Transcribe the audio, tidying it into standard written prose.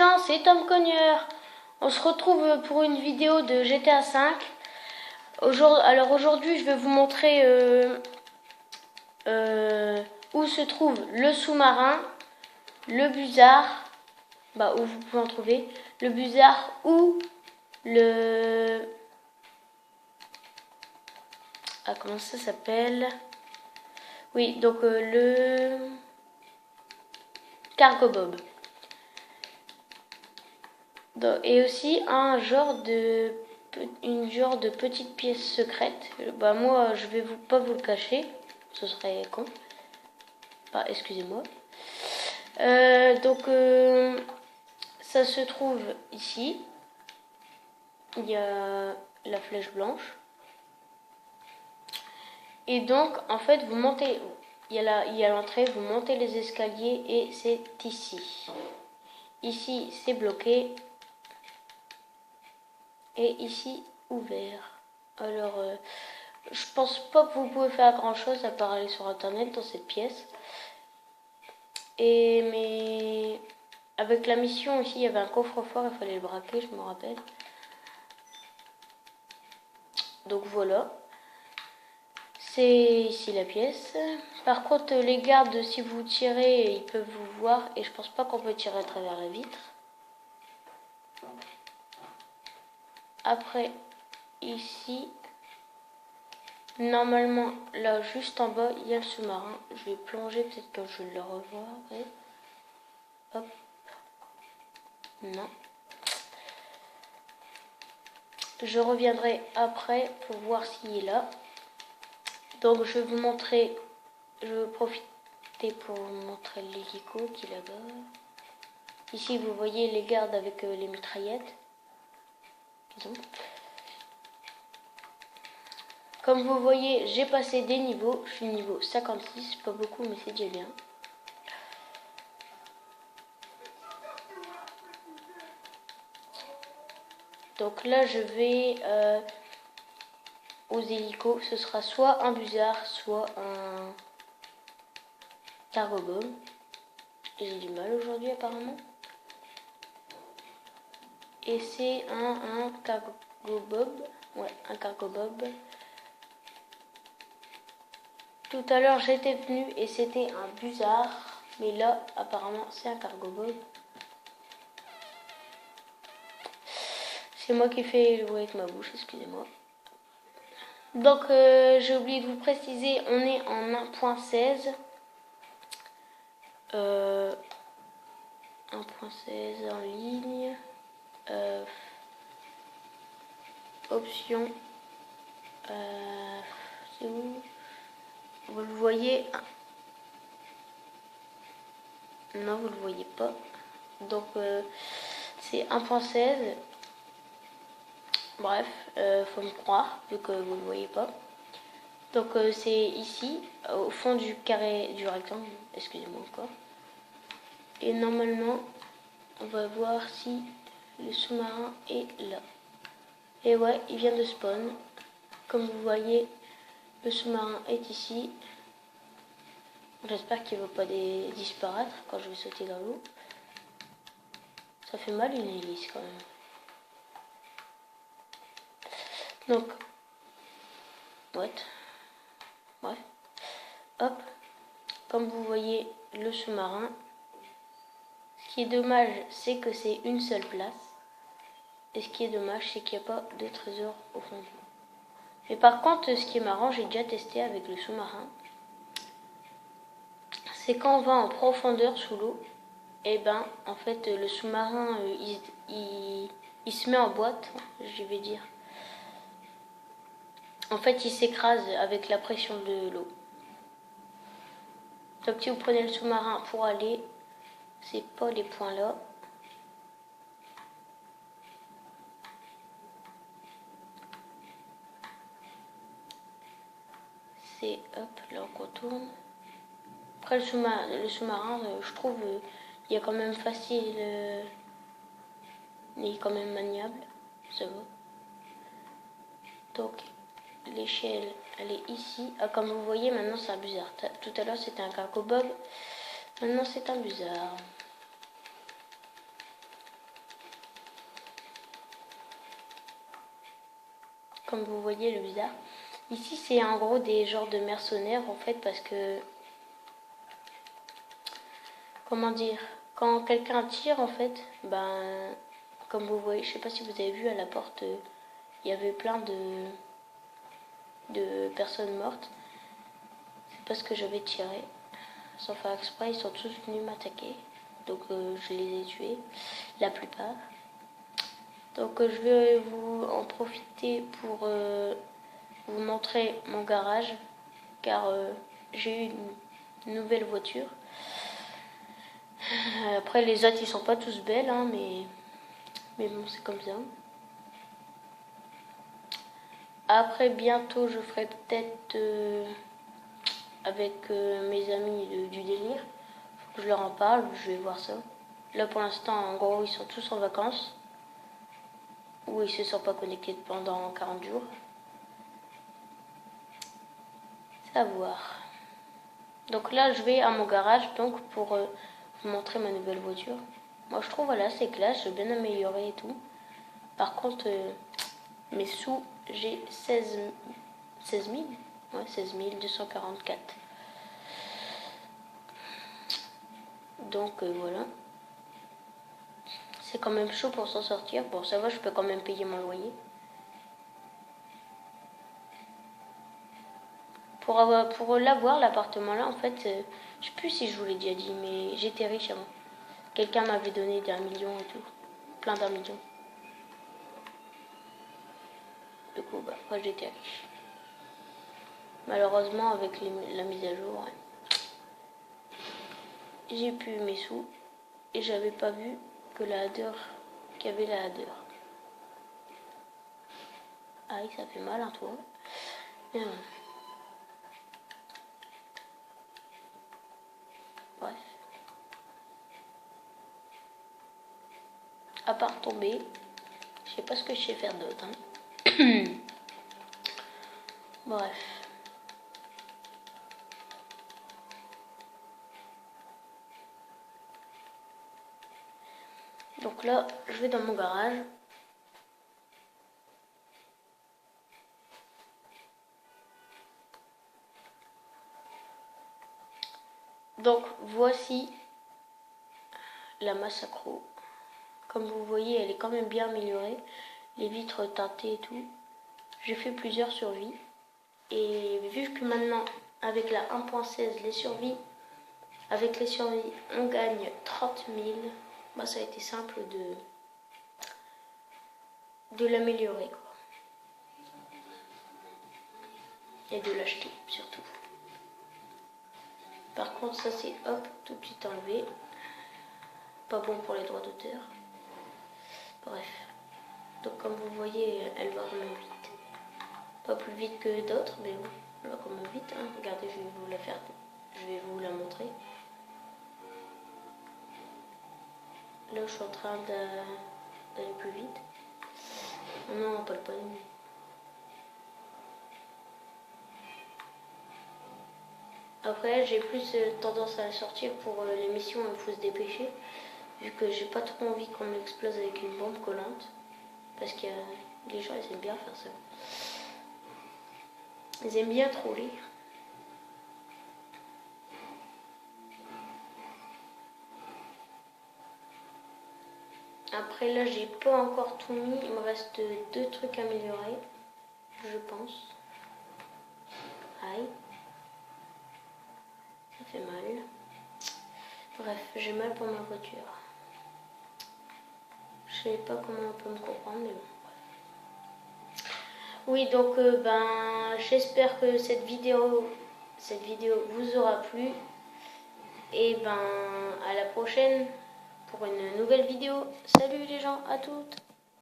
gens, c'est Tom Cogneur. On se retrouve pour une vidéo de GTA V. Alors aujourd'hui, je vais vous montrer où se trouve le sous-marin, le busard, où vous pouvez en trouver, le busard ou le... Ah, comment ça s'appelle? Oui, donc le Cargo Bob. Et aussi une genre de petite pièce secrète. Moi, je vais pas vous le cacher, ce serait con. Excusez-moi. Ça se trouve ici. Il y a la flèche blanche. Et donc, en fait, vous montez. Il y a l'entrée, vous montez les escaliers et c'est ici. Ici, c'est bloqué. Et ici, ouvert. Alors, je pense pas que vous pouvez faire grand chose à part aller sur internet dans cette pièce. Mais avec la mission ici, il y avait un coffre-fort, il fallait le braquer, je me rappelle. Donc voilà. C'est ici la pièce. Par contre, les gardes, si vous tirez, ils peuvent vous voir. Et je pense pas qu'on peut tirer à travers la vitre. Après, ici, normalement, là, juste en bas, il y a le sous-marin. Je vais plonger, peut-être que je le revois. Ouais. Hop. Non. Je reviendrai après pour voir s'il est là. Donc, je vais vous montrer. Je vais profiter pour vous montrer l'hélico qui est là-bas. Ici, vous voyez les gardes avec les mitraillettes. Comme vous voyez, j'ai passé des niveaux. Je suis niveau 56, pas beaucoup, mais c'est déjà bien. Donc là, je vais aux hélicos. Ce sera soit un busard, soit un cargo bob. J'ai du mal aujourd'hui, apparemment. Et c'est un cargo bob. Ouais, un cargo bob. Tout à l'heure, j'étais venu et c'était un busard. Mais là, apparemment, c'est un cargo bob. C'est moi qui fais le bruit avec ma bouche, excusez-moi. Donc, j'ai oublié de vous préciser, on est en 1.16. 1.16 en ligne. Option. C'est où? Vous le voyez? Non, vous le voyez pas. Donc, c'est 1.16. Bref, faut me croire, vu que vous ne le voyez pas. Donc, c'est ici, au fond du carré, du rectangle. Excusez-moi encore. Et normalement, on va voir si le sous-marin est là. Et ouais, il vient de spawn. Comme vous voyez, le sous-marin est ici. J'espère qu'il ne va pas disparaître quand je vais sauter dans l'eau. Ça fait mal une hélice quand même. Donc, what? Bref. Hop. Comme vous voyez, le sous-marin. Ce qui est dommage, c'est que c'est une seule place. Et ce qui est dommage, c'est qu'il n'y a pas de trésor au fond de l'eau. Mais par contre, ce qui est marrant, j'ai déjà testé avec le sous-marin. C'est quand on va en profondeur sous l'eau, et en fait, le sous-marin, il se met en boîte, je vais dire. En fait, il s'écrase avec la pression de l'eau. Donc, si vous prenez le sous-marin pour aller, c'est pas les points là. C'est, hop, là on contourne. Après, le sous-marin, je trouve, il est quand même facile, il est quand même maniable, ça va. Donc, l'échelle, elle est ici. Ah, comme vous voyez, maintenant c'est un busard. Tout à l'heure c'était un cargo bob, maintenant c'est un busard. comme vous voyez le bizarre. Ici c'est en gros des genres de mercenaires en fait, parce que, comment dire, quand quelqu'un tire en fait, ben comme vous voyez, je sais pas si vous avez vu à la porte, il y avait plein de personnes mortes. C'est parce que j'avais tiré sans faire exprès, ils sont tous venus m'attaquer, donc je les ai tués, la plupart. Donc je vais vous en profiter pour vous montrer mon garage, car j'ai eu une nouvelle voiture. Après les autres ils sont pas tous belles, hein, mais bon c'est comme ça. Après bientôt je ferai peut-être avec mes amis du délire. Faut que je leur en parle, je vais voir ça. Là pour l'instant en gros ils sont tous en vacances, ou ils se sont pas connectés pendant 40 jours. C'est à voir. Donc là je vais à mon garage donc pour vous montrer ma nouvelle voiture. Moi je trouve voilà c'est classe, j'ai bien amélioré et tout. Par contre mes sous, j'ai 16 000, ouais 16 244. Donc voilà. C'est quand même chaud pour s'en sortir. Bon ça va, je peux quand même payer mon loyer. Pour l'avoir l'appartement là en fait, je sais plus si je vous l'ai déjà dit, mais j'étais riche avant. Quelqu'un m'avait donné d'1 million et tout. Plein d'1 million. Du coup bah moi j'étais riche. Malheureusement avec la mise à jour, ouais, j'ai plus mes sous et j'avais pas vu que qu'il y avait la header. Aïe ça fait mal hein toi. Mais bon. Bref. À part tomber, je sais pas ce que je sais faire d'autre. Hein. Bref. Donc là, je vais dans mon garage. Donc voici la Massacro. Comme vous voyez, elle est quand même bien améliorée. Les vitres teintées et tout. J'ai fait plusieurs survies. Et vu que maintenant, avec la 1.16, avec les survies, on gagne 30 000. Bah, ça a été simple de l'améliorer, quoi. Et de l'acheter, surtout. Par contre, ça c'est hop, tout de suite enlevé. Pas bon pour les droits d'auteur. Bref. Donc comme vous voyez, elle va quand même vite. Pas plus vite que d'autres, mais bon, elle va quand même vite. Hein. Regardez, je vais vous la faire. Je vais vous la montrer. Là, je suis en train d'aller plus vite. Non, pas le panneau. Après, j'ai plus tendance à la sortir pour l'émission Il faut se dépêcher. Vu que j'ai pas trop envie qu'on m'explose avec une bombe collante. Parce que les gens, ils aiment bien faire ça. Ils aiment bien troller. Après là, j'ai pas encore tout mis. Il me reste 2 trucs à améliorer. Je pense. Aïe. Ça fait mal. Bref, j'ai mal pour ma voiture. Je sais pas comment on peut me comprendre, mais bon. Oui, donc j'espère que cette vidéo vous aura plu. Et ben à la prochaine pour une nouvelle vidéo. Salut les gens, à toutes.